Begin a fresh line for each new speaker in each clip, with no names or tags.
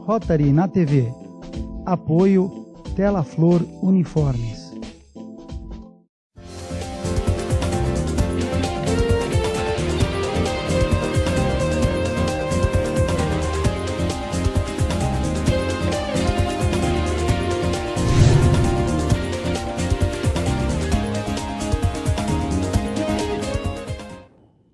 Rotary na TV. Apoio Tela Flor Uniformes.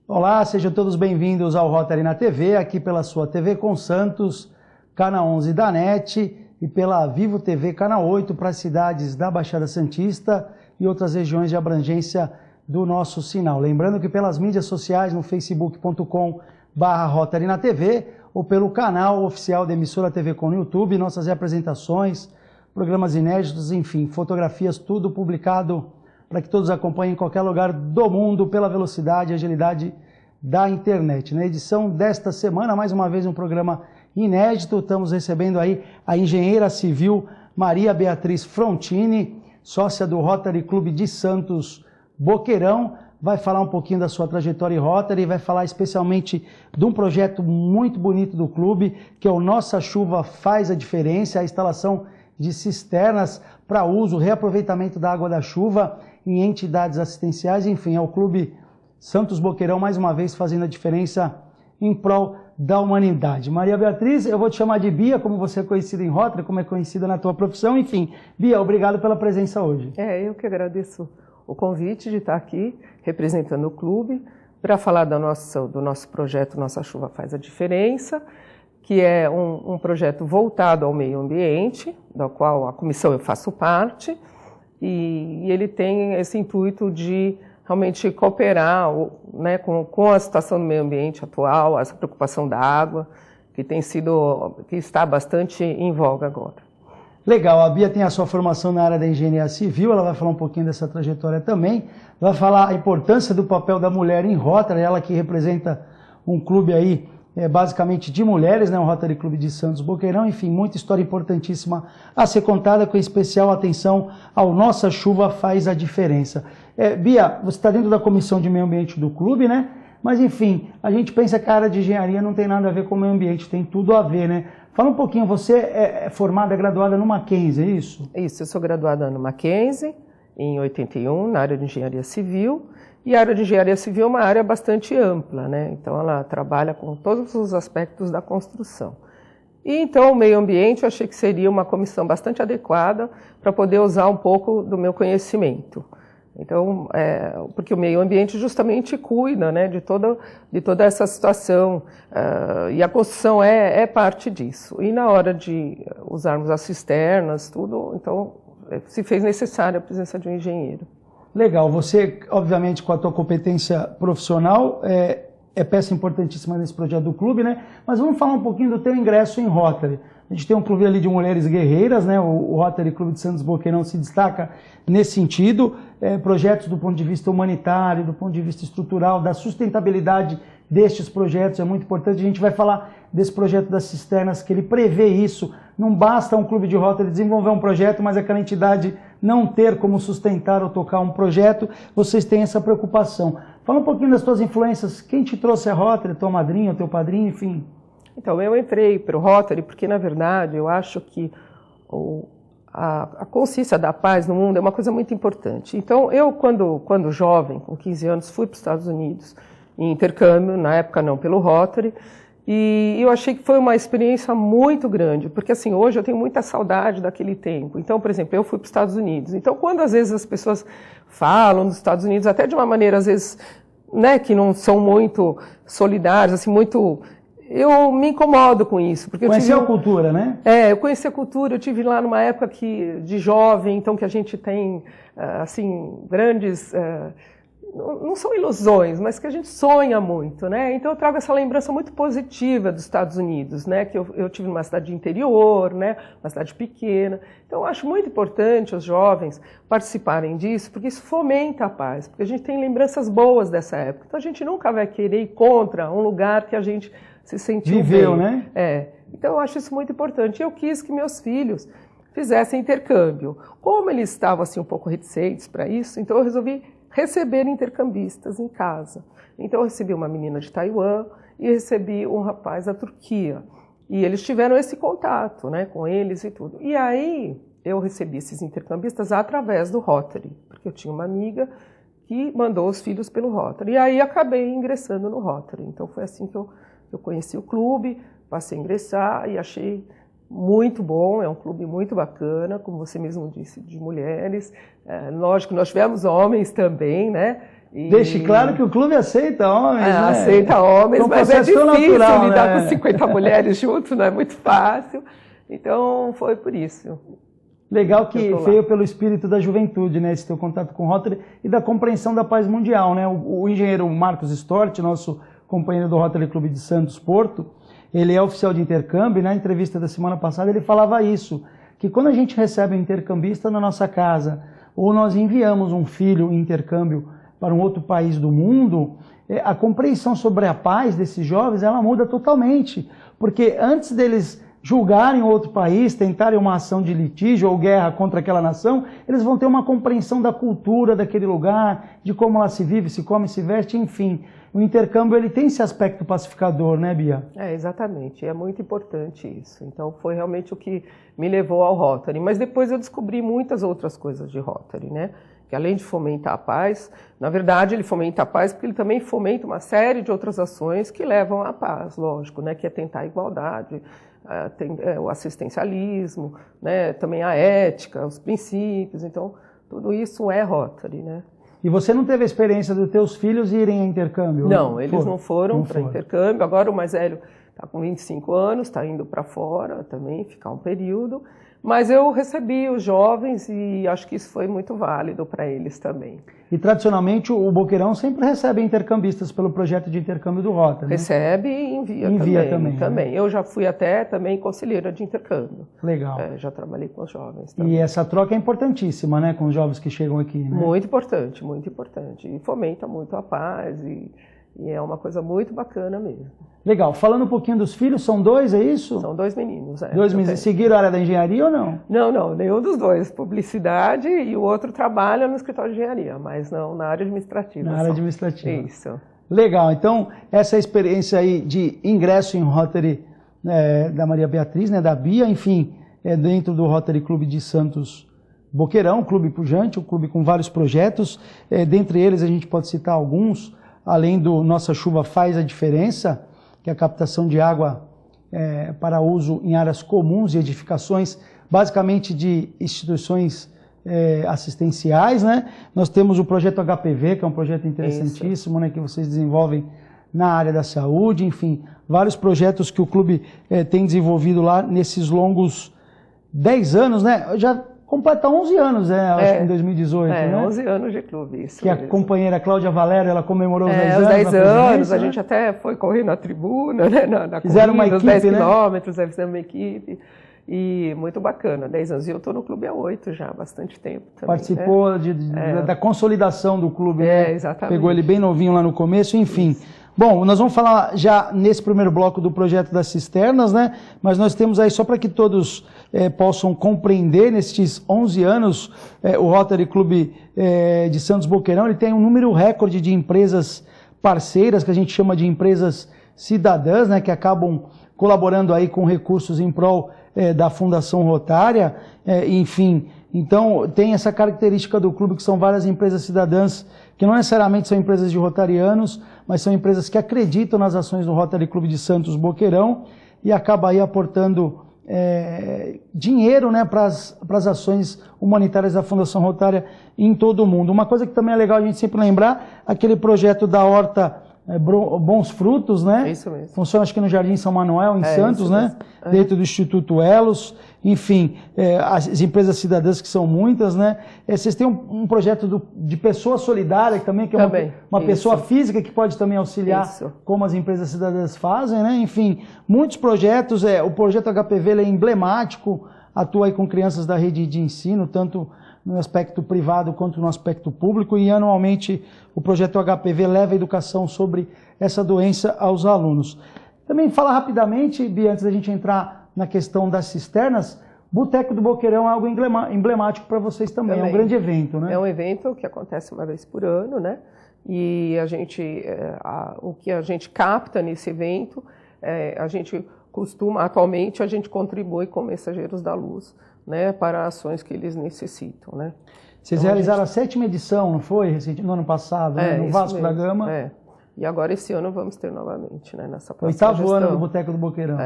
Olá, sejam todos bem-vindos ao Rotary na TV, aqui pela sua TV com Santos, canal 11 da NET e pela Vivo TV, canal 8, para as cidades da Baixada Santista e outras regiões de abrangência do nosso sinal. Lembrando que pelas mídias sociais, no facebook.com/Rotary na TV ou pelo canal oficial da emissora TV Com no YouTube, nossas apresentações, programas inéditos, enfim, fotografias, tudo publicado para que todos acompanhem em qualquer lugar do mundo pela velocidade e agilidade da internet. Na edição desta semana, mais uma vez um programa inédito, estamos recebendo aí a engenheira civil Maria Beatriz Frontini, sócia do Rotary Clube de Santos Boqueirão, vai falar um pouquinho da sua trajetória em Rotary, vai falar especialmente de um projeto muito bonito do clube, que é o Nossa Chuva Faz a Diferença, a instalação de cisternas para uso, reaproveitamento da água da chuva em entidades assistenciais, enfim, é o Clube Santos Boqueirão, mais uma vez, fazendo a diferença em prol da humanidade. Maria Beatriz, eu vou te chamar de Bia, como você é conhecida em Rotary, como é conhecida na tua profissão, enfim. Bia, obrigado pela presença hoje.
Eu que agradeço o convite de estar aqui, representando o clube, para falar do nosso projeto Nossa Chuva Faz a Diferença, que é um projeto voltado ao meio ambiente, da qual a comissão eu faço parte, e ele tem esse intuito de realmente cooperar, né, com a situação do meio ambiente atual, essa preocupação da água, que está bastante em voga agora.
Legal, a Bia tem a sua formação na área da engenharia civil, ela vai falar um pouquinho dessa trajetória também, vai falar a importância do papel da mulher em Rotary, ela que representa um clube aí, basicamente de mulheres, né, o Rotary Clube de Santos Boqueirão, enfim, muita história importantíssima a ser contada, com especial atenção ao Nossa Chuva Faz a Diferença. Bia, você está dentro da comissão de meio ambiente do clube, né? Mas enfim, a gente pensa que a área de engenharia não tem nada a ver com o meio ambiente, tem tudo a ver, né? Fala um pouquinho, você é formada, graduada no Mackenzie, é isso?
Isso, eu sou graduada no Mackenzie, em 81, na área de engenharia civil. E a área de engenharia civil é uma área bastante ampla, né? Então ela trabalha com todos os aspectos da construção. E então o meio ambiente eu achei que seria uma comissão bastante adequada para poder usar um pouco do meu conhecimento. Então, porque o meio ambiente justamente cuida, né, de toda essa situação, e a construção é parte disso. E na hora de usarmos as cisternas, tudo, então se fez necessária a presença de um engenheiro.
Legal, você, obviamente, com a tua competência profissional, é peça importantíssima nesse projeto do clube, né? Mas vamos falar um pouquinho do teu ingresso em Rotary. A gente tem um clube ali de mulheres guerreiras, né? O Rotary Clube de Santos Boqueirão se destaca nesse sentido. Projetos do ponto de vista humanitário, do ponto de vista estrutural, da sustentabilidade destes projetos é muito importante. A gente vai falar desse projeto das cisternas, que ele prevê isso. Não basta um clube de Rotary desenvolver um projeto, mas aquela entidade não ter como sustentar ou tocar um projeto, vocês têm essa preocupação. Fala um pouquinho das tuas influências, quem te trouxe a Rotary, tua madrinha, teu padrinho, enfim.
Então, eu entrei para o Rotary porque, na verdade, eu acho que a consciência da paz no mundo é uma coisa muito importante. Então, eu, quando jovem, com 15 anos, fui para os Estados Unidos em intercâmbio, na época não pelo Rotary, e eu achei que foi uma experiência muito grande, porque assim, hoje eu tenho muita saudade daquele tempo. Então, por exemplo, eu fui para os Estados Unidos. Então, quando às vezes as pessoas falam dos Estados Unidos, até de uma maneira, às vezes, né, que não são muito solidárias, assim, muito... Eu me incomodo com isso. Porque
Conheceu a cultura, né?
Eu conheci a cultura, eu tive lá numa época de jovem, então que a gente tem, assim, grandes... não são ilusões, mas que a gente sonha muito, né? Então eu trago essa lembrança muito positiva dos Estados Unidos, né? Que eu tive numa cidade de interior, né? Uma cidade pequena. Então eu acho muito importante os jovens participarem disso, porque isso fomenta a paz, porque a gente tem lembranças boas dessa época. Então a gente nunca vai querer ir contra um lugar que a gente se sentiu
viveu,
bem.
Né?
Então eu acho isso muito importante. Eu quis que meus filhos fizessem intercâmbio. Como eles estavam assim um pouco reticentes para isso, então eu resolvi receber intercambistas em casa. Então eu recebi uma menina de Taiwan e recebi um rapaz da Turquia. E eles tiveram esse contato, né, com eles e tudo. E aí eu recebi esses intercambistas através do Rotary, porque eu tinha uma amiga que mandou os filhos pelo Rotary. E aí acabei ingressando no Rotary. Então foi assim que eu conheci o clube, passei a ingressar e achei muito bom, é um clube muito bacana, como você mesmo disse, de mulheres. Lógico, nós tivemos homens também, né?
Deixe claro que o clube aceita homens, né?
Aceita homens, mas é difícil
natural,
lidar
né?
com 50 mulheres juntos, não é muito fácil. Então, foi por isso.
Legal que veio pelo espírito da juventude, né? Esse teu contato com o Rotary e da compreensão da paz mundial, né? O engenheiro Marcos Stort, nosso companheiro do Rotary Clube de Santos Porto, ele é oficial de intercâmbio, e na entrevista da semana passada ele falava isso, que quando a gente recebe um intercambista na nossa casa, ou nós enviamos um filho em intercâmbio para um outro país do mundo, a compreensão sobre a paz desses jovens, ela muda totalmente, porque antes deles julgarem outro país, tentarem uma ação de litígio ou guerra contra aquela nação, eles vão ter uma compreensão da cultura daquele lugar, de como ela se vive, se come, se veste, enfim. O intercâmbio ele tem esse aspecto pacificador, né, Bia?
Exatamente, é muito importante isso. Então foi realmente o que me levou ao Rotary. Mas depois eu descobri muitas outras coisas de Rotary, né? Que além de fomentar a paz, na verdade ele fomenta a paz porque ele também fomenta uma série de outras ações que levam à paz, lógico, né? Que é tentar a igualdade, o assistencialismo, né? Também a ética, os princípios. Então tudo isso é Rotary, né?
E você não teve a experiência dos teus filhos irem a intercâmbio?
Não, eles não foram para intercâmbio. Agora o mais velho está com 25 anos, está indo para fora também, ficar um período. Mas eu recebi os jovens e acho que isso foi muito válido para eles também.
E tradicionalmente o Boqueirão sempre recebe intercambistas pelo projeto de intercâmbio do Rotary, né?
Recebe e envia também. Né? Eu já fui até também conselheira de intercâmbio.
Legal.
Já trabalhei com os jovens também.
E essa troca é importantíssima, né, com os jovens que chegam aqui, né?
Muito importante, muito importante. E fomenta muito a paz e é uma coisa muito bacana mesmo.
Legal. Falando um pouquinho dos filhos, são dois, é isso?
São dois meninos,
Dois meninos. Seguiram a área da engenharia ou não?
Não, nenhum dos dois. Publicidade e o outro trabalha no escritório de engenharia, mas não na área administrativa.
Na área administrativa.
Isso.
Legal. Então, essa experiência aí de ingresso em Rotary da Maria Beatriz, né, da Bia, enfim, dentro do Rotary Clube de Santos Boqueirão, um clube pujante, um clube com vários projetos. Dentre eles, a gente pode citar alguns, além do Nossa Chuva Faz a Diferença, que é a captação de água para uso em áreas comuns e edificações, basicamente de instituições assistenciais, né? Nós temos o projeto HPV, que é um projeto interessantíssimo, né, que vocês desenvolvem na área da saúde, enfim, vários projetos que o clube tem desenvolvido lá nesses longos 10 anos, né? Já completa 11 anos, acho que em 2018, né?
11 anos de clube, isso.
Que a companheira Cláudia Valério, ela comemorou os 10 anos.
Os 10 anos, a
né?
gente até foi correr na tribuna, né? Na
Fizeram
corrida,
uma equipe,
10
né?
quilômetros, fizemos uma equipe. E muito bacana, 10 anos. E eu estou no clube há 8 já, há bastante tempo também.
Participou da consolidação do clube, né?
Exatamente.
Pegou ele bem novinho lá no começo, enfim. Isso. Bom, nós vamos falar já nesse primeiro bloco do projeto das cisternas, né? Mas nós temos aí, só para que todos possam compreender, nesses 11 anos, o Rotary Clube de Santos Boqueirão, ele tem um número recorde de empresas parceiras, que a gente chama de empresas cidadãs, né? Que acabam colaborando aí com recursos em prol da Fundação Rotária, enfim. Então, tem essa característica do clube, que são várias empresas cidadãs, que não necessariamente são empresas de rotarianos, mas são empresas que acreditam nas ações do Rotary Clube de Santos Boqueirão e acabam aí aportando dinheiro, né, para as ações humanitárias da Fundação Rotária em todo o mundo. Uma coisa que também é legal a gente sempre lembrar, aquele projeto da Horta Bons Frutos, né?
Isso mesmo.
Funciona acho que no Jardim São Manuel, em Santos, né? Dentro do Instituto Elos. Enfim, as empresas cidadãs, que são muitas, né? Vocês têm um projeto de pessoa solidária também, que é uma pessoa física que pode também auxiliar, como as empresas cidadãs fazem, né? Enfim, muitos projetos. O projeto HPV ele é emblemático, atua aí com crianças da rede de ensino, tanto no aspecto privado quanto no aspecto público, e anualmente o projeto HPV leva a educação sobre essa doença aos alunos. Também fala rapidamente, Bia, antes da gente entrar na questão das cisternas, Boteco do Boqueirão é algo emblemático para vocês também, é um grande evento, né?
É um evento que acontece uma vez por ano, né? E a gente, o que a gente capta nesse evento, a gente atualmente a gente contribui com Mensageiros da Luz, né, para ações que eles necessitam, né.
Vocês
então,
realizaram a 7ª edição, não foi? No ano passado, né? No Vasco da Gama.
E agora esse ano vamos ter novamente, né, nessa próxima
8º ano do Boteco do Boqueirão.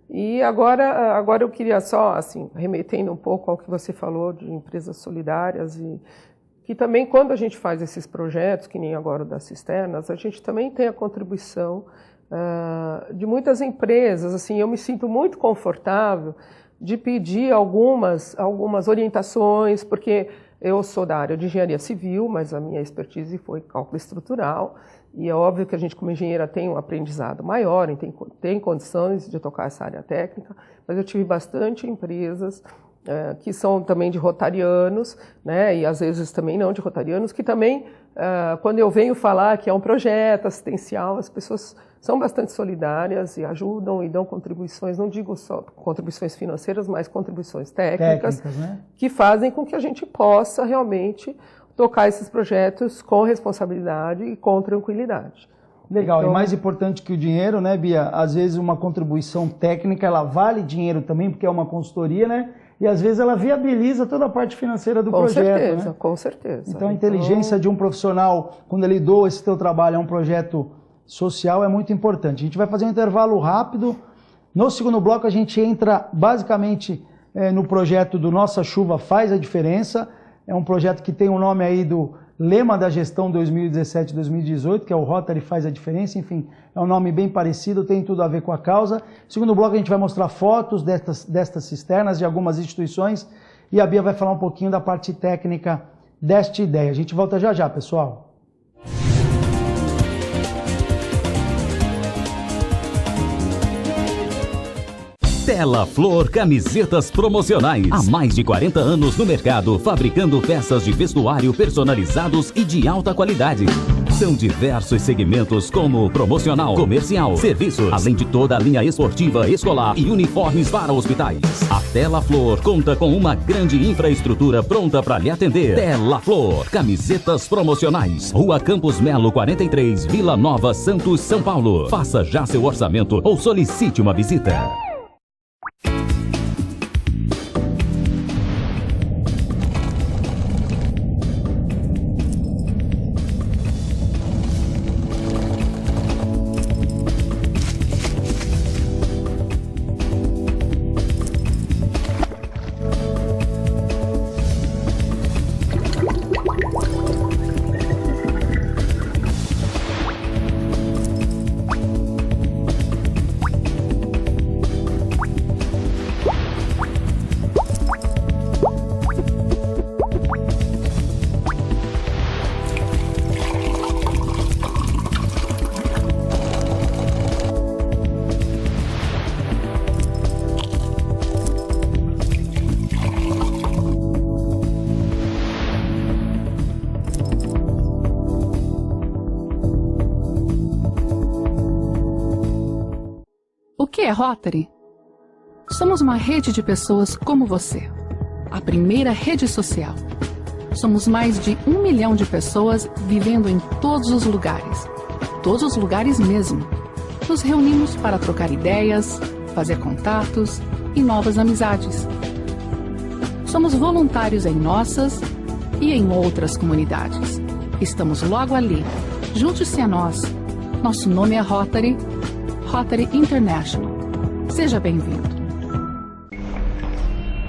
E agora eu queria só, assim, remetendo um pouco ao que você falou de empresas solidárias, e que também quando a gente faz esses projetos, que nem agora o das cisternas, a gente também tem a contribuição de muitas empresas. Assim, eu me sinto muito confortável de pedir algumas orientações, porque eu sou da área de engenharia civil, mas a minha expertise foi cálculo estrutural, e é óbvio que a gente como engenheira tem um aprendizado maior, tem condições de tocar essa área técnica, mas eu tive bastante empresas que são também de rotarianos, né, e às vezes também não de rotarianos, que também, quando eu venho falar que é um projeto assistencial, as pessoas são bastante solidárias e ajudam e dão contribuições, não digo só contribuições financeiras, mas contribuições técnicas, né? Que fazem com que a gente possa realmente tocar esses projetos com responsabilidade e com tranquilidade.
Legal, então, e mais importante que o dinheiro, né, Bia? Às vezes uma contribuição técnica, ela vale dinheiro também, porque é uma consultoria, né? E às vezes ela viabiliza toda a parte financeira do projeto.
Certeza,
né?
Com certeza.
Então a inteligência de um profissional, quando ele doa esse teu trabalho a um projeto social, é muito importante. A gente vai fazer um intervalo rápido. No segundo bloco a gente entra basicamente no projeto do Nossa Chuva Faz a Diferença. É um projeto que tem o nome aí do lema da gestão 2017-2018, que é o Rotary Faz a Diferença. Enfim, é um nome bem parecido, tem tudo a ver com a causa. No segundo bloco a gente vai mostrar fotos destas cisternas de algumas instituições e a Bia vai falar um pouquinho da parte técnica desta ideia. A gente volta já já, pessoal.
Tela Flor Camisetas Promocionais. Há mais de 40 anos no mercado, fabricando peças de vestuário personalizados e de alta qualidade. São diversos segmentos como promocional, comercial, serviços, além de toda a linha esportiva, escolar e uniformes para hospitais. A Tela Flor conta com uma grande infraestrutura pronta para lhe atender. Tela Flor Camisetas Promocionais. Rua Campos Melo 43, Vila Nova, Santos, São Paulo. Faça já seu orçamento ou solicite uma visita.
O que é Rotary? Somos uma rede de pessoas como você. A primeira rede social. Somos mais de 1 milhão de pessoas vivendo em todos os lugares. Todos os lugares mesmo. Nos reunimos para trocar ideias, fazer contatos e novas amizades. Somos voluntários em nossas e em outras comunidades. Estamos logo ali. Junte-se a nós. Nosso nome é Rotary. Rotary International. Seja bem-vindo.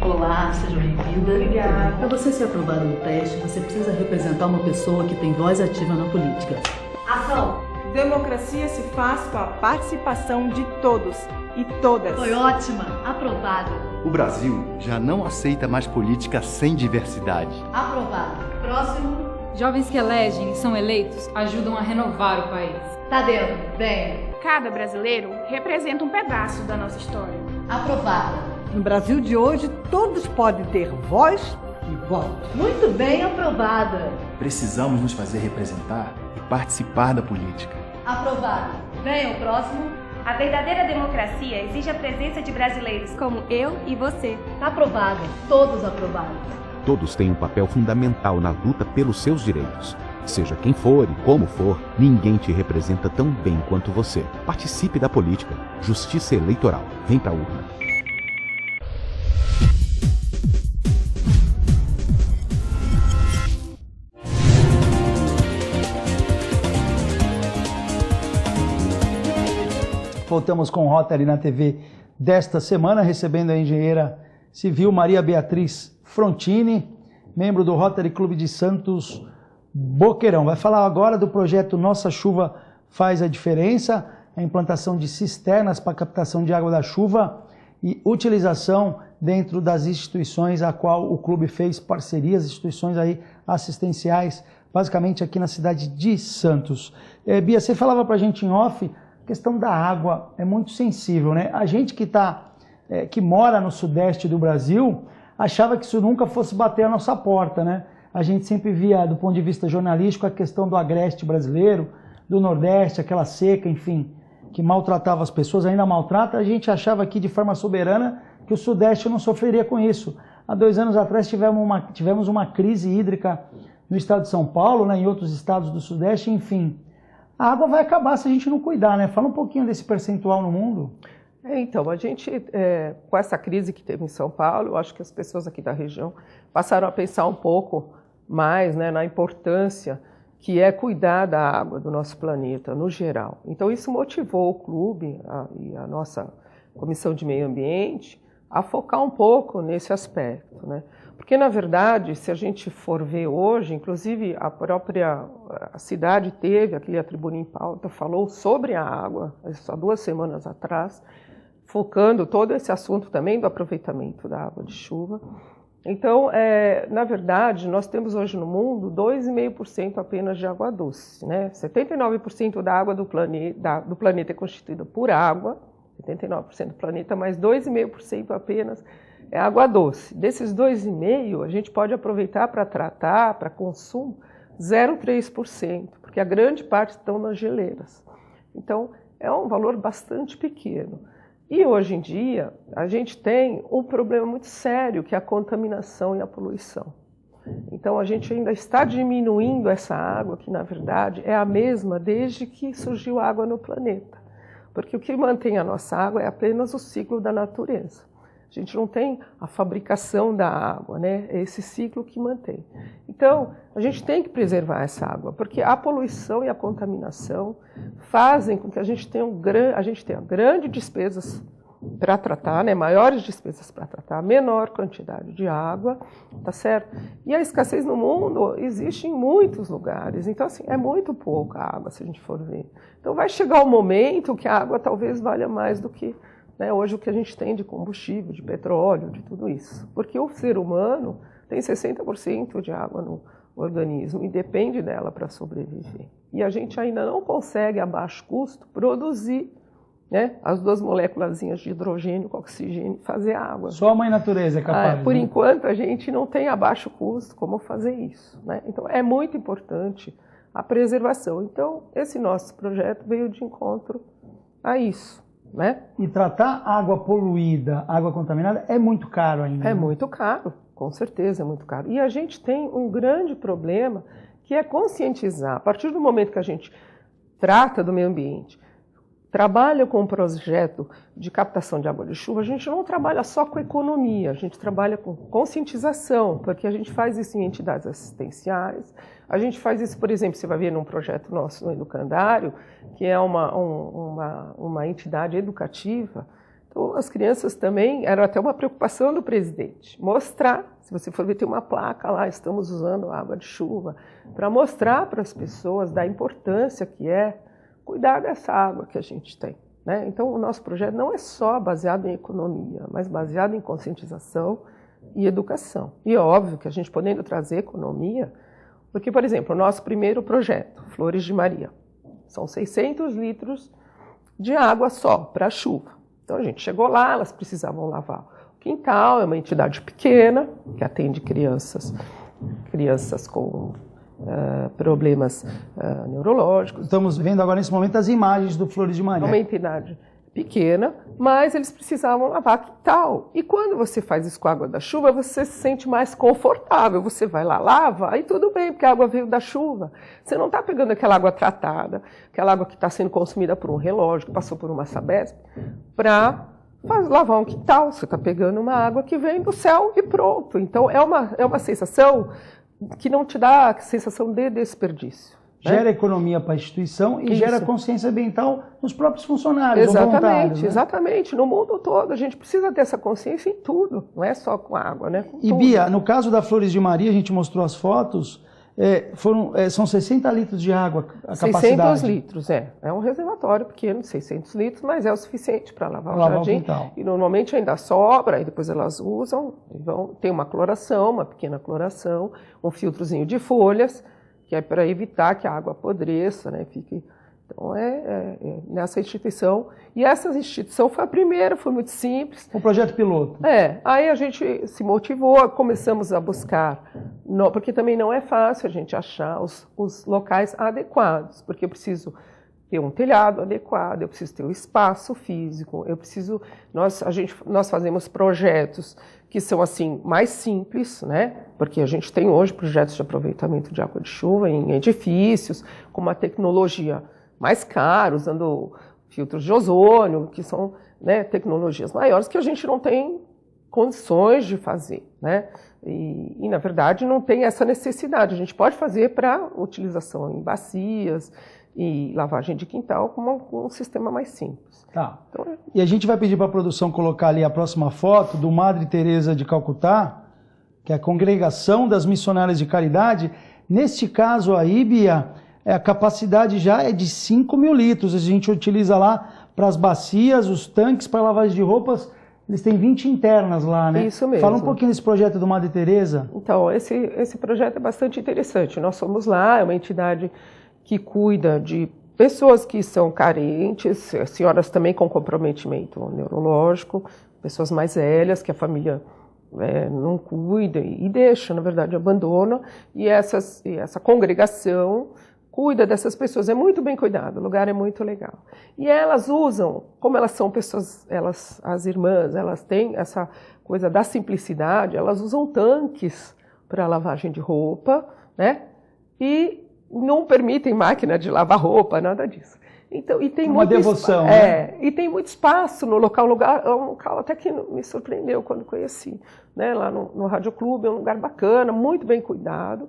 Olá, seja bem-vinda.
Obrigada.
Para você ser aprovado no teste, você precisa representar uma pessoa que tem voz ativa na política.
Ação!
Democracia se faz com a participação de todos e todas.
Foi ótima! Aprovado!
O Brasil já não aceita mais política sem diversidade.
Aprovado! Próximo.
Jovens que elegem e são eleitos ajudam a renovar o país.
Tá dentro, venha.
Cada brasileiro representa um pedaço da nossa história.
Aprovada.
No Brasil de hoje, todos podem ter voz e voto.
Muito bem, aprovada.
Precisamos nos fazer representar e participar da política.
Aprovada. Venha o próximo.
A verdadeira democracia exige a presença de brasileiros como eu e você.
Aprovada. Todos aprovados.
Todos têm um papel fundamental na luta pelos seus direitos.
Seja quem for e como for, ninguém te representa tão bem quanto você. Participe da política. Justiça Eleitoral. Vem pra urna.
Voltamos com o Rotary na TV desta semana, recebendo a engenheira civil Maria Beatriz Frontini, membro do Rotary Clube de Santos Boqueirão. Vai falar agora do projeto Nossa Chuva Faz a Diferença, a implantação de cisternas para captação de água da chuva e utilização dentro das instituições a qual o clube fez parcerias, instituições aí assistenciais, basicamente aqui na cidade de Santos. Bia, você falava para a gente em off, a questão da água é muito sensível, né? A gente que mora no sudeste do Brasil achava que isso nunca fosse bater a nossa porta, né? A gente sempre via, do ponto de vista jornalístico, a questão do agreste brasileiro, do Nordeste, aquela seca, enfim, que maltratava as pessoas, ainda maltrata. A gente achava aqui de forma soberana que o Sudeste não sofreria com isso. Há 2 anos atrás tivemos uma crise hídrica no estado de São Paulo, né, em outros estados do Sudeste, enfim. A água vai acabar se a gente não cuidar, né? Fala um pouquinho desse percentual no mundo.
Então, a gente, com essa crise que teve em São Paulo, eu acho que as pessoas aqui da região passaram a pensar um pouco mais, né, na importância que é cuidar da água do nosso planeta, no geral. Então, isso motivou o clube e a nossa Comissão de Meio Ambiente a focar um pouco nesse aspecto, né? Porque, na verdade, se a gente for ver hoje, inclusive a própria cidade teve, aquele A Tribuna em Pauta, falou sobre a água, só 2 semanas atrás, focando todo esse assunto também do aproveitamento da água de chuva. Então, na verdade, nós temos hoje no mundo 2,5% apenas de água doce, né? 79% da água do planeta é constituída por água, 79% do planeta, mas 2,5% apenas é água doce. Desses 2,5%, a gente pode aproveitar para tratar, para consumo, 0,3%, porque a grande parte estão nas geleiras. Então, é um valor bastante pequeno. E hoje em dia, a gente tem um problema muito sério, que é a contaminação e a poluição. Então, a gente ainda está diminuindo essa água, que na verdade é a mesma desde que surgiu água no planeta. Porque o que mantém a nossa água é apenas o ciclo da natureza. A gente não tem a fabricação da água, né? É esse ciclo que mantém. Então, a gente tem que preservar essa água, porque a poluição e a contaminação fazem com que a gente tenha grandes despesas para tratar, né? Maiores despesas para tratar, menor quantidade de água, tá certo? E a escassez no mundo existe em muitos lugares, então assim, é muito pouca água se a gente for ver. Então vai chegar um momento que a água talvez valha mais do que, né, hoje o que a gente tem de combustível, de petróleo, de tudo isso. Porque o ser humano tem 60% de água no organismo e depende dela para sobreviver. E a gente ainda não consegue, a baixo custo, produzir, né, as 2 moléculazinhas de hidrogênio com oxigênio e fazer água.
Só a mãe natureza é capaz.
Por
né?
enquanto, a gente não tem a baixo custo como fazer isso, né? Então, é muito importante a preservação. Então, esse nosso projeto veio de encontro a isso, né?
E tratar água poluída, água contaminada, é muito caro ainda.
É muito caro, com certeza é muito caro. E a gente tem um grande problema, que é conscientizar. A partir do momento que a gente trata do meio ambiente, trabalha com um projeto de captação de água de chuva, a gente não trabalha só com economia, a gente trabalha com conscientização, porque a gente faz isso em entidades assistenciais, a gente faz isso, por exemplo, você vai ver num projeto nosso no Educandário, que é uma entidade educativa. Então, as crianças também, era até uma preocupação do presidente, mostrar, se você for ver, tem uma placa lá, estamos usando água de chuva, para mostrar para as pessoas da importância que é cuidar dessa água que a gente tem, né? Então, o nosso projeto não é só baseado em economia, mas baseado em conscientização e educação. E é óbvio que a gente podendo trazer economia, porque, por exemplo, o nosso primeiro projeto, Flores de Maria, são 600 litros de água só para a chuva. Então, a gente chegou lá, elas precisavam lavar o quintal, é uma entidade pequena, que atende crianças com problemas neurológicos.
Estamos vendo agora nesse momento as imagens do Flores de Maria.
É uma entidade pequena, mas eles precisavam lavar quintal. E quando você faz isso com a água da chuva, você se sente mais confortável. Você vai lá, lava, aí tudo bem, porque a água veio da chuva. Você não está pegando aquela água tratada, aquela água que está sendo consumida por um relógio, que passou por uma Sabesp, para lavar um quintal. Você está pegando uma água que vem do céu e pronto. Então, é uma sensação que não te dá a sensação de desperdício.
Gera economia para a instituição e gera consciência ambiental nos próprios funcionários.
Exatamente,
né?
Exatamente. No mundo todo, a gente precisa ter essa consciência em tudo, não é só com água, né? Com
e tudo. Bia, no caso da Flores de Maria, a gente mostrou as fotos, são 60 litros de água a capacidade.
600 litros, é um reservatório pequeno, 600 litros, mas é o suficiente para lavar o jardim. E normalmente ainda sobra, e depois elas usam, tem uma cloração, uma pequena cloração, um filtrozinho de folhas, que é para evitar que a água apodreça, né? Então, nessa instituição. E essa instituição foi a primeira, foi muito simples.
Um projeto piloto.
Aí a gente se motivou, começamos a buscar, porque também não é fácil a gente achar os locais adequados, porque eu preciso ter um telhado adequado, eu preciso ter um espaço físico, nós fazemos projetos que são assim mais simples, né? Porque a gente tem hoje projetos de aproveitamento de água de chuva em edifícios com uma tecnologia mais cara, usando filtros de ozônio, que são, né, tecnologias maiores que a gente não tem condições de fazer, né? E na verdade não tem essa necessidade. A gente pode fazer para utilização em bacias e lavagem de quintal com um sistema mais simples.
Tá. Então, e a gente vai pedir para a produção colocar ali a próxima foto do Madre Teresa de Calcutá, que é a Congregação das Missionárias de Caridade. Neste caso aí, Bia, a capacidade já é de 5.000 litros. A gente utiliza lá para as bacias, os tanques para lavagem de roupas. Eles têm 20 internas lá, né?
Isso mesmo.
Fala um pouquinho desse projeto do Madre Teresa.
Então, esse projeto é bastante interessante. Nós somos lá, é uma entidade que cuida de pessoas que são carentes, senhoras também com comprometimento neurológico, pessoas mais velhas que a família não cuida e deixa, na verdade, abandona. E essa congregação cuida dessas pessoas, é muito bem cuidado, o lugar é muito legal. E elas usam, como elas são pessoas, as irmãs, elas têm essa coisa da simplicidade, elas usam tanques para lavagem de roupa, né? E não permitem máquina de lavar roupa, nada disso. Então, e tem
uma devoção, né?
E tem muito espaço no local, um local até que me surpreendeu quando conheci, né? Lá no Rádio Clube, é um lugar bacana, muito bem cuidado.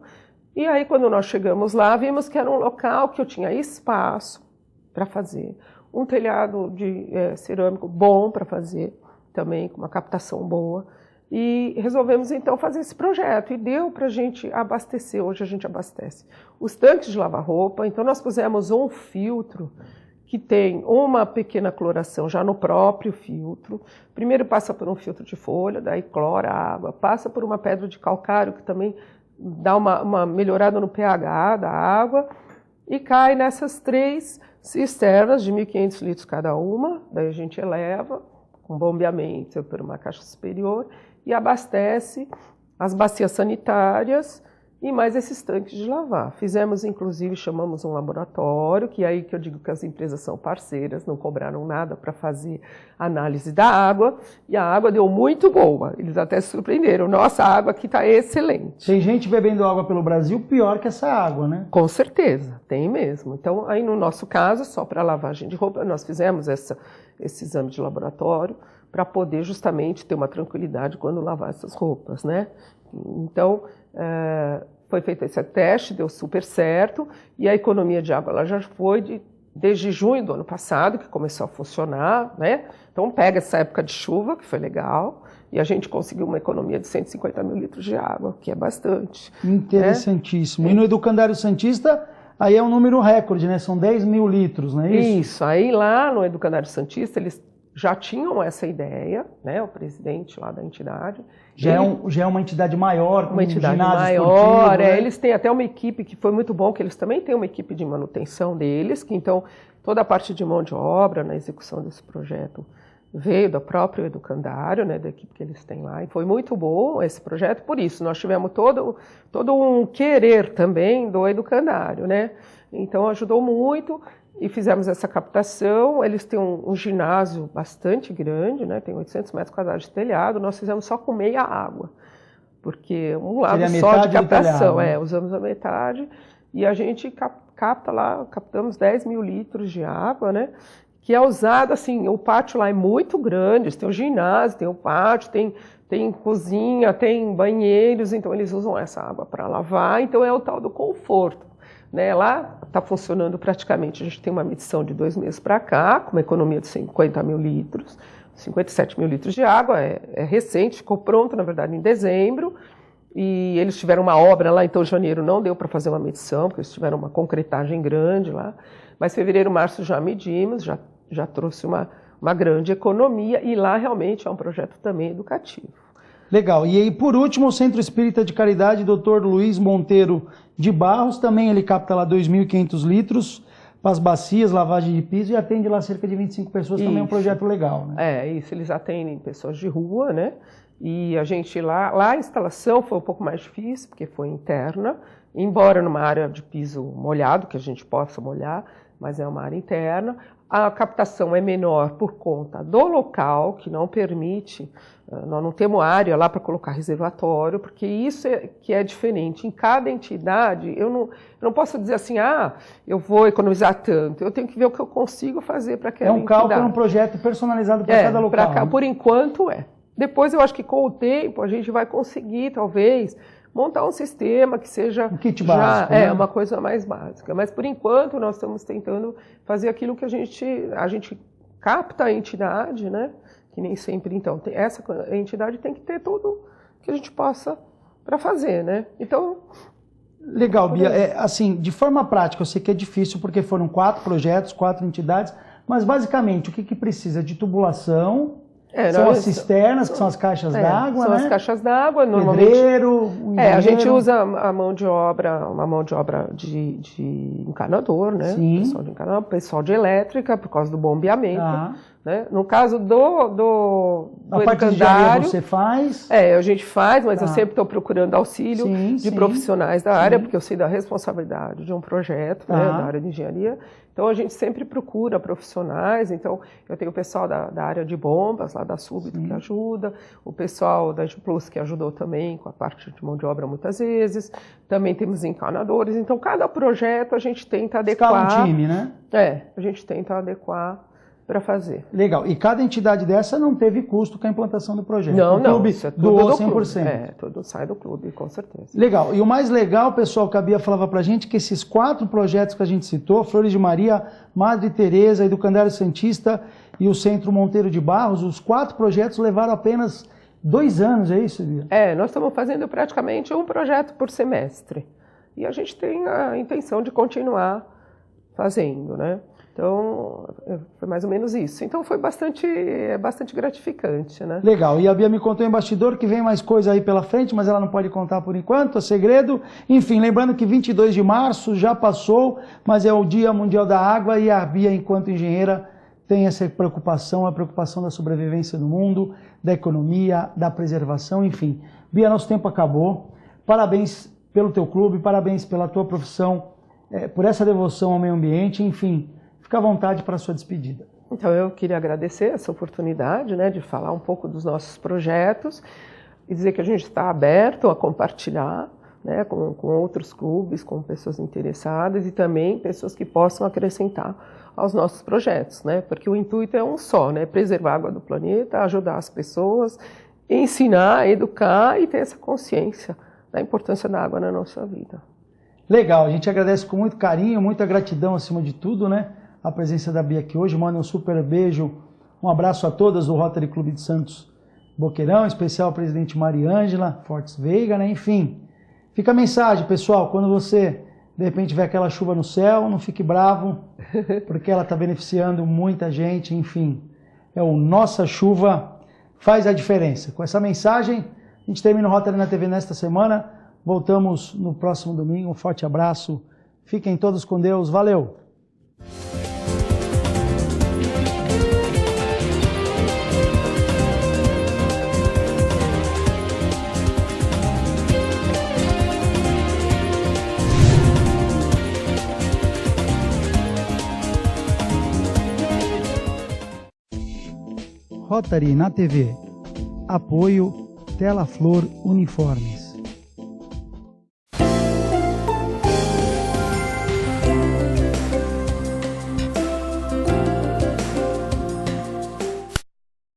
E aí, quando nós chegamos lá, vimos que era um local que eu tinha espaço para fazer, um telhado de cerâmico bom para fazer, também com uma captação boa. E resolvemos, então, fazer esse projeto. E deu para a gente abastecer, hoje a gente abastece os tanques de lavar roupa. Então, nós pusemos um filtro que tem uma pequena cloração já no próprio filtro. Primeiro passa por um filtro de folha, daí clora a água. Passa por uma pedra de calcário, que também dá uma melhorada no pH da água. E cai nessas 3 cisternas de 1.500 litros cada uma. Daí a gente eleva com bombeamento por uma caixa superior e abastece as bacias sanitárias e mais esses tanques de lavar. Fizemos, inclusive, chamamos um laboratório, que é aí que eu digo que as empresas são parceiras, não cobraram nada para fazer análise da água, e a água deu muito boa. Eles até se surpreenderam. Nossa, a água aqui está excelente.
Tem gente bebendo água pelo Brasil pior que essa água, né?
Com certeza, tem mesmo. Então, aí no nosso caso, só para lavagem de roupa, nós fizemos esse exame de laboratório para poder justamente ter uma tranquilidade quando lavar essas roupas, né? Então, foi feito esse teste, deu super certo, e a economia de água ela já foi desde junho do ano passado, que começou a funcionar, né? Então, pega essa época de chuva, que foi legal, e a gente conseguiu uma economia de 150.000 litros de água, que é bastante.
Interessantíssimo. Né? E no Educandário Santista, aí é um número recorde, né? São 10.000 litros, não é isso?
Isso. Aí lá no Educandário Santista, eles já tinham essa ideia, né? O presidente lá da entidade.
Já é uma entidade maior, com
uma entidade maior. Né? Eles têm até uma equipe que foi muito bom, que eles também têm uma equipe de manutenção deles, que então toda a parte de mão de obra na execução desse projeto veio do próprio educandário, né, da equipe que eles têm lá, e foi muito bom esse projeto, por isso nós tivemos todo um querer também do educandário, né, então ajudou muito e fizemos essa captação. Eles têm um ginásio bastante grande, né, tem 800 metros quadrados de telhado, nós fizemos só com meia água, porque um lado só de captação, usamos a metade, e a gente capta lá, captamos 10 mil litros de água, né, que é usado, assim, o pátio lá é muito grande, tem o ginásio, tem o pátio, tem cozinha, tem banheiros, então eles usam essa água para lavar, então é o tal do conforto, né? Lá está funcionando praticamente, a gente tem uma medição de 2 meses para cá, com uma economia de 50 mil litros, 57 mil litros de água, é recente, ficou pronto, na verdade, em dezembro, e eles tiveram uma obra lá, então janeiro não deu para fazer uma medição, porque eles tiveram uma concretagem grande lá, mas fevereiro, março já medimos, já trouxe uma grande economia, e lá realmente é um projeto também educativo.
Legal. E aí, por último, o Centro Espírita de Caridade, Dr. Luiz Monteiro de Barros, também ele capta lá 2.500 litros para as bacias, lavagem de piso, e atende lá cerca de 25 pessoas, também é um projeto legal, né?
Isso, eles atendem pessoas de rua, né? E a gente lá a instalação foi um pouco mais difícil, porque foi interna, embora numa área de piso molhado, que a gente possa molhar, mas é uma área interna. A captação é menor por conta do local, que não permite, nós não temos área lá para colocar reservatório, porque isso que é diferente. Em cada entidade, eu não posso dizer assim, eu vou economizar tanto, eu tenho que ver o que eu consigo fazer para aquela entidade.
É um cálculo, um projeto personalizado para cada local.
Né? Por enquanto é. Depois eu acho que com o tempo a gente vai conseguir, talvez, montar um sistema que seja
um kit básico, né?
Uma coisa mais básica. Mas por enquanto nós estamos tentando fazer aquilo que a gente capta a entidade, né? Que nem sempre, então, essa entidade tem que ter tudo que a gente possa para fazer, né? Então,
legal, Bia. Assim, de forma prática, eu sei que é difícil porque foram 4 projetos, 4 entidades, mas basicamente o que precisa de tubulação? São as cisternas, que são as caixas d'água,
são
né?
as caixas d'água, normalmente.
Pedreiro,
a gente usa uma mão de obra de encanador, né?
Sim.
Pessoal de encanador, pessoal de elétrica, por causa do bombeamento. Né? No caso do
a parte de areia você faz?
A gente faz, mas eu sempre estou procurando auxílio de profissionais da área, porque eu sei da responsabilidade de um projeto, né, da área de engenharia. Então a gente sempre procura profissionais. Então eu tenho o pessoal da área de bombas, lá da Súbito, que ajuda, o pessoal da Plus, que ajudou também com a parte de mão de obra muitas vezes. Também temos encanadores. Então cada projeto a gente tenta adequar.
Escala um time, né?
A gente tenta adequar para fazer.
Legal. E cada entidade dessa não teve custo com a implantação do projeto?
Não,
clube
isso é tudo
doou
do
100%.
clube. Tudo sai do clube, com certeza.
Legal. E o mais legal, pessoal, que a Bia falava pra gente, que esses 4 projetos que a gente citou, Flores de Maria, Madre Teresa, Educandário Santista e o Centro Monteiro de Barros, os 4 projetos levaram apenas 2 anos, é isso, Bia?
Nós estamos fazendo praticamente um projeto por semestre. E a gente tem a intenção de continuar fazendo, né? Então, foi mais ou menos isso. Então, foi bastante gratificante, né?
Legal. E a Bia me contou em bastidor que vem mais coisa aí pela frente, mas ela não pode contar por enquanto, é segredo. Enfim, lembrando que 22 de março já passou, mas é o Dia Mundial da Água e a Bia, enquanto engenheira, tem essa preocupação, a preocupação da sobrevivência do mundo, da economia, da preservação, enfim. Bia, nosso tempo acabou. Parabéns pelo teu clube, parabéns pela tua profissão, por essa devoção ao meio ambiente, enfim. Fica à vontade para a sua despedida.
Então, eu queria agradecer essa oportunidade, né, de falar um pouco dos nossos projetos e dizer que a gente está aberto a compartilhar, né, com outros clubes, com pessoas interessadas e também pessoas que possam acrescentar aos nossos projetos, né, porque o intuito é um só, né, preservar a água do planeta, ajudar as pessoas, ensinar, educar e ter essa consciência da importância da água na nossa vida.
Legal, a gente agradece com muito carinho, muita gratidão acima de tudo, né? A presença da Bia aqui hoje. Manda um super beijo, um abraço a todas do Rotary Clube de Santos Boqueirão, em especial a presidente Mariângela Fortes Veiga, né? Enfim, fica a mensagem, pessoal, quando você de repente vê aquela chuva no céu, não fique bravo, porque ela está beneficiando muita gente, enfim. Nossa Chuva faz a diferença. Com essa mensagem, a gente termina o Rotary na TV nesta semana. Voltamos no próximo domingo. Um forte abraço. Fiquem todos com Deus. Valeu! Rotary na TV. Apoio Tela Flor Uniformes.